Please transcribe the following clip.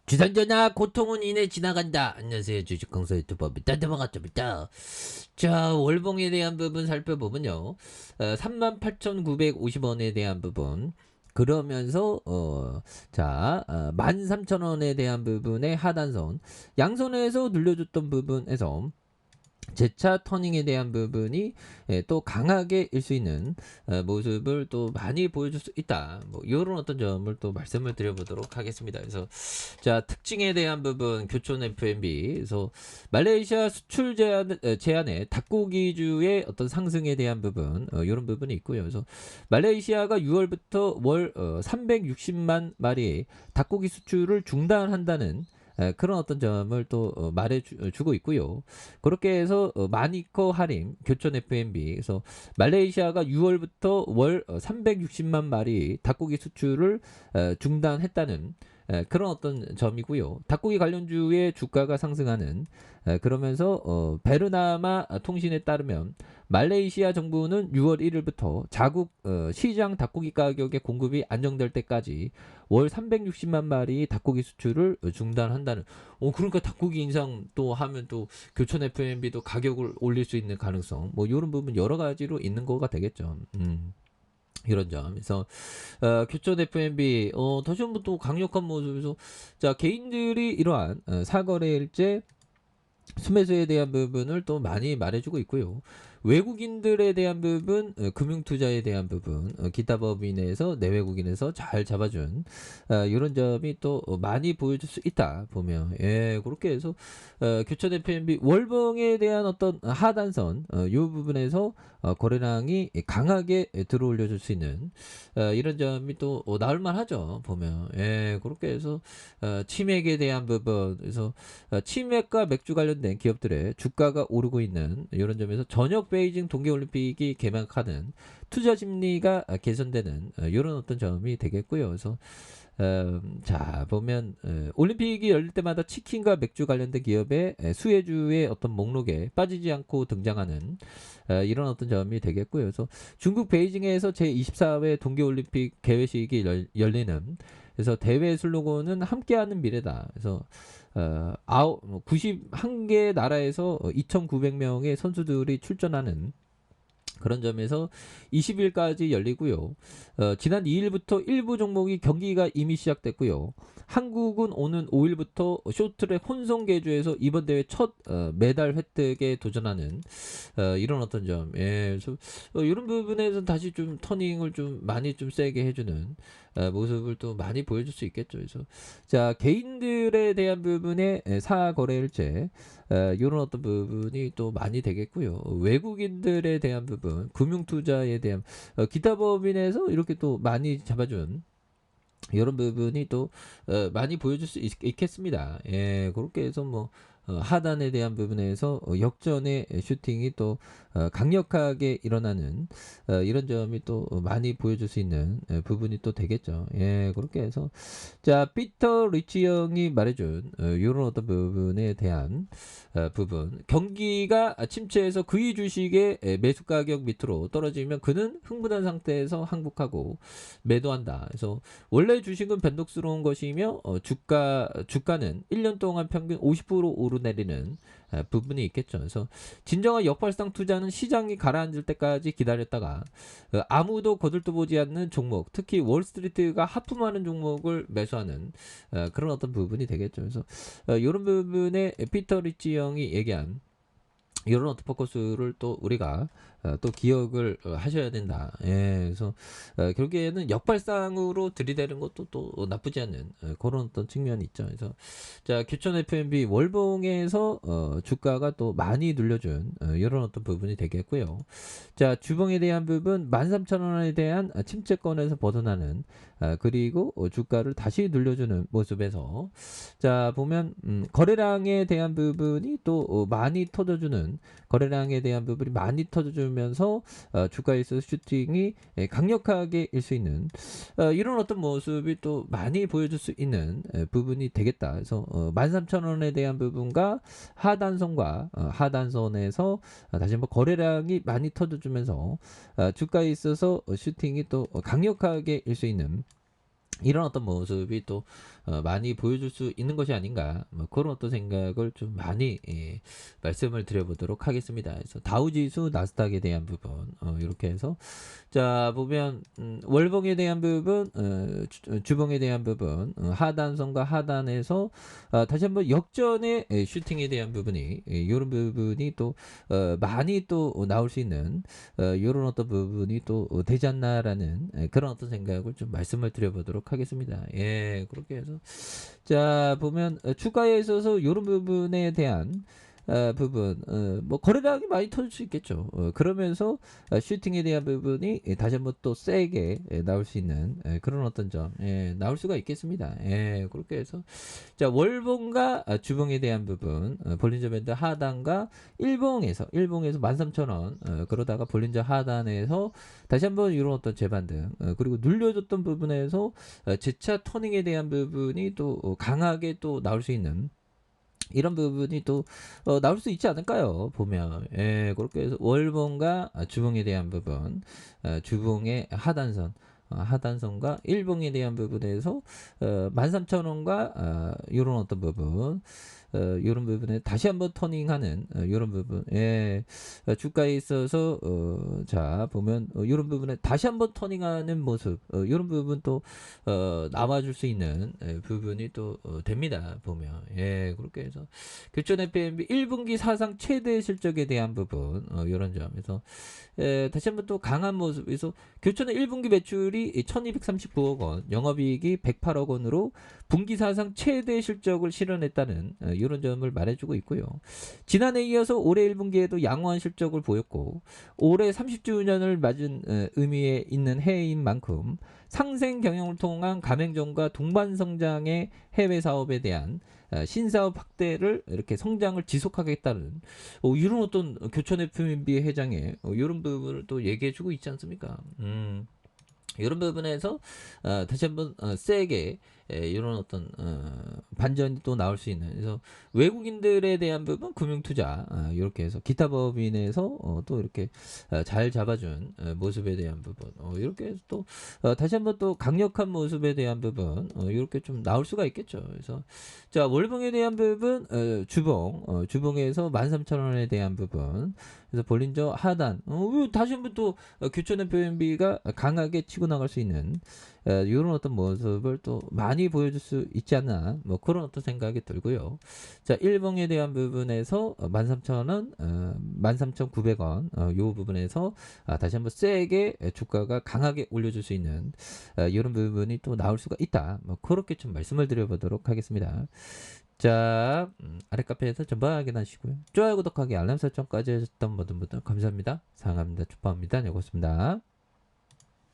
주산전화 고통은 이내 지나간다. 안녕하세요. 주식강사 유튜버입니다. 반갑습니다. 자, 월봉에 대한 부분 살펴보면요. 38,950원에 대한 부분. 그러면서 13,000원에 대한 부분의 하단선, 양선에서 눌려줬던 부분에서 재차 터닝에 대한 부분이 또 강하게 일 수 있는 모습을 또 많이 보여줄 수 있다. 뭐 이런 어떤 점을 또 말씀을 드려보도록 하겠습니다. 그래서 자, 특징에 대한 부분 교촌 FMB. 그래서 말레이시아 수출 제한의 닭고기주의 어떤 상승에 대한 부분, 이런 부분이 있고요. 그래서 말레이시아가 6월부터 월 360만 마리의 닭고기 수출을 중단한다는 그런 어떤 점을 또 말해주고 있고요. 그렇게 해서 마니커 할인 교촌 FMB. 그래서 말레이시아가 6월부터 월 360만 마리 닭고기 수출을 중단했다는 그런 어떤 점이고요. 닭고기 관련주의 주가가 상승하는, 그러면서 베르나마 통신에 따르면 말레이시아 정부는 6월 1일부터 자국 시장 닭고기 가격의 공급이 안정될 때까지 월 360만 마리 닭고기 수출을 중단한다는. 그러니까 닭고기 인상 또 하면 또 교촌 FMB도 가격을 올릴 수 있는 가능성, 뭐 이런 부분 여러 가지로 있는 거가 되겠죠. 이런 점. 그래서 교촌 FMB 다시 한번 또 강력한 모습에서 자, 개인들이 이러한 사거래일제 수매수에 대한 부분을 또 많이 말해주고 있고요. 외국인들에 대한 부분, 금융투자에 대한 부분, 기타 법인에서 내외국인에서 잘 잡아준 이런 점이 또 많이 보여줄 수 있다 보면, 그렇게 해서 교촌 FMB 월봉에 대한 어떤 하단선, 이 부분에서 거래량이 강하게 들어올려줄 수 있는 이런 점이 또 나올만하죠 보면. 그렇게 해서 치맥에 대한 부분, 그래서 치맥과 맥주 관련된 기업들의 주가가 오르고 있는 이런 점에서 저녁 베이징 동계올림픽이 개막하는 투자 심리가 개선되는 이런 어떤 점이 되겠고요. 그래서 자, 보면 올림픽이 열릴 때마다 치킨과 맥주 관련된 기업의 수혜주의 어떤 목록에 빠지지 않고 등장하는 이런 어떤 점이 되겠고요. 그래서 중국 베이징에서 제24회 동계올림픽 개회식이 열리는, 그래서 대회 슬로건은 함께하는 미래다. 그래서 91개 나라에서 2,900명의 선수들이 출전하는 그런 점에서 20일까지 열리고요. 지난 2일부터 일부 종목이 경기가 이미 시작됐고요. 한국은 오는 5일부터 쇼트트랙 혼성 계주에서 이번 대회 첫 메달 획득에 도전하는 이런 어떤 점. 그래서 이런 부분에서 다시 좀 터닝을 좀 많이 좀 세게 해주는 모습을 또 많이 보여줄 수 있겠죠. 그래서 자, 개인들에 대한 부분의 사거래일제, 이런 어떤 부분이 또 많이 되겠고요. 외국인들에 대한 부분, 금융투자에 대한 기타 법인에서 이렇게 또 많이 잡아준 이런 부분이 또 많이 보여줄 수 있겠습니다. 그렇게 해서 뭐 하단에 대한 부분에서 역전의 슈팅이 또 강력하게 일어나는 이런 점이 또 많이 보여줄 수 있는 부분이 또 되겠죠. 그렇게 해서 자, 피터 리치 형이 말해준 이런 어떤 부분에 대한 부분, 경기가 침체해서 그의 주식의 매수 가격 밑으로 떨어지면 그는 흥분한 상태에서 항복하고 매도한다. 그래서 원래 주식은 변동스러운 것이며 주가는 1년 동안 평균 50% 오르내리는 부분이 있겠죠. 그래서 진정한 역발상 투자는 시장이 가라앉을 때까지 기다렸다가 아무도 거들떠 보지 않는 종목, 특히 월스트리트가 하품하는 종목을 매수하는 그런 어떤 부분이 되겠죠. 그래서 이런 부분에 피터 리치 형이 얘기한 이런 어떤 포커스를 또 우리가 또 기억을 하셔야 된다. 그래서 결국에는 역발상으로 들이대는 것도 또 나쁘지 않은 그런 어떤 측면이 있죠. 그래서 자, 교촌 FMB 월봉에서 주가가 또 많이 눌려준 이런 어떤 부분이 되겠고요. 자, 주봉에 대한 부분 13,000원에 대한 침체권에서 벗어나는, 그리고 주가를 다시 눌려주는 모습에서 자, 보면 거래량에 대한 부분이 또 많이 터져주는, 거래량에 대한 부분이 많이 터져주면서 주가에 있어서 슈팅이 강력하게 일 수 있는 이런 어떤 모습이 또 많이 보여줄 수 있는 부분이 되겠다. 그래서 13,000원에 대한 부분과 하단선과 하단선에서 다시 한번 거래량이 많이 터져주면서 주가에 있어서 슈팅이 또 강력하게 일 수 있는 이런 어떤 모습이 또 많이 보여줄 수 있는 것이 아닌가, 뭐 그런 어떤 생각을 좀 많이 말씀을 드려보도록 하겠습니다. 그래서 다우지수, 나스닥에 대한 부분 이렇게 해서 자 보면 월봉에 대한 부분, 주봉에 대한 부분, 하단선과 하단에서 다시 한번 역전의 슈팅에 대한 부분이 이런 부분이 또 많이 또 나올 수 있는 이런 어떤 부분이 또 되지 않나라는 그런 어떤 생각을 좀 말씀을 드려보도록 하겠습니다. 예, 그렇게 해서 자 보면 주가에 있어서 이런 부분에 대한 부분, 뭐 거래량이 많이 터질 수 있겠죠. 그러면서 슈팅에 대한 부분이 다시 한번 또 세게 나올 수 있는 그런 어떤 점 나올 수가 있겠습니다. 예, 그렇게 해서 자 월봉과 주봉에 대한 부분, 볼린저 밴드 하단과 일봉에서 13,000원, 그러다가 볼린저 하단에서 다시 한번 이런 어떤 재반등, 그리고 눌려줬던 부분에서 재차 터닝에 대한 부분이 또 강하게 또 나올 수 있는 이런 부분이 또 나올 수 있지 않을까요? 보면 예, 그렇게 해서 월봉과 주봉에 대한 부분, 주봉의 하단선, 하단선과 일봉에 대한 부분에서 13,000원과 이런 어떤 부분, 이런 부분에 다시 한번 터닝하는 이런 부분, 예, 주가에 있어서 자 보면 이런 부분에 다시 한번 터닝하는 모습, 이런 부분 또 나와줄 수 있는 부분이 또 됩니다. 보면 예, 그렇게 해서 교촌 FMB 1분기 사상 최대 실적에 대한 부분, 이런 점에서 다시 한번 또 강한 모습에서 교촌의 1분기 매출이 1239억 원, 영업이익이 108억 원으로 분기 사상 최대 실적을 실현했다는 이런 점을 말해주고 있고요. 지난해에 이어서 올해 1분기에도 양호한 실적을 보였고 올해 30주년을 맞은 의미에 있는 해인 만큼 상생 경영을 통한 가맹점과 동반 성장의 해외 사업에 대한 신사업 확대를 이렇게 성장을 지속하겠다는 이런 어떤 교촌 FMB 회장의 이런 부분을 또 얘기해주고 있지 않습니까? 이런 부분에서 다시 한번 세게 이런 어떤 반전이 또 나올 수 있는, 그래서 외국인들에 대한 부분 금융투자 이렇게 해서 기타 법인에서 또 이렇게 잘 잡아준 모습에 대한 부분, 이렇게 해서 또 다시 한번 또 강력한 모습에 대한 부분 이렇게 좀 나올 수가 있겠죠. 그래서 자 월봉에 대한 부분, 주봉에서 13,000원에 대한 부분, 그래서 볼린저 하단, 다시 한번 또 교촌 FMB가 강하게 치고 나갈 수 있는 이런 어떤 모습을 또 많이 보여줄 수 있지 않나, 뭐 그런 어떤 생각이 들고요. 자 일봉에 대한 부분에서 13,000원, 13,900원 요 부분에서 다시 한번 세게 주가가 강하게 올려줄 수 있는 이런 부분이 또 나올 수가 있다, 뭐 그렇게 좀 말씀을 드려보도록 하겠습니다. 자 아래 카페에서 전부 확인하시고요. 좋아요, 구독하기, 알람 설정까지 해주셨던 모든 분들 감사합니다. 사랑합니다. 축하합니다. 네, 고맙습니다.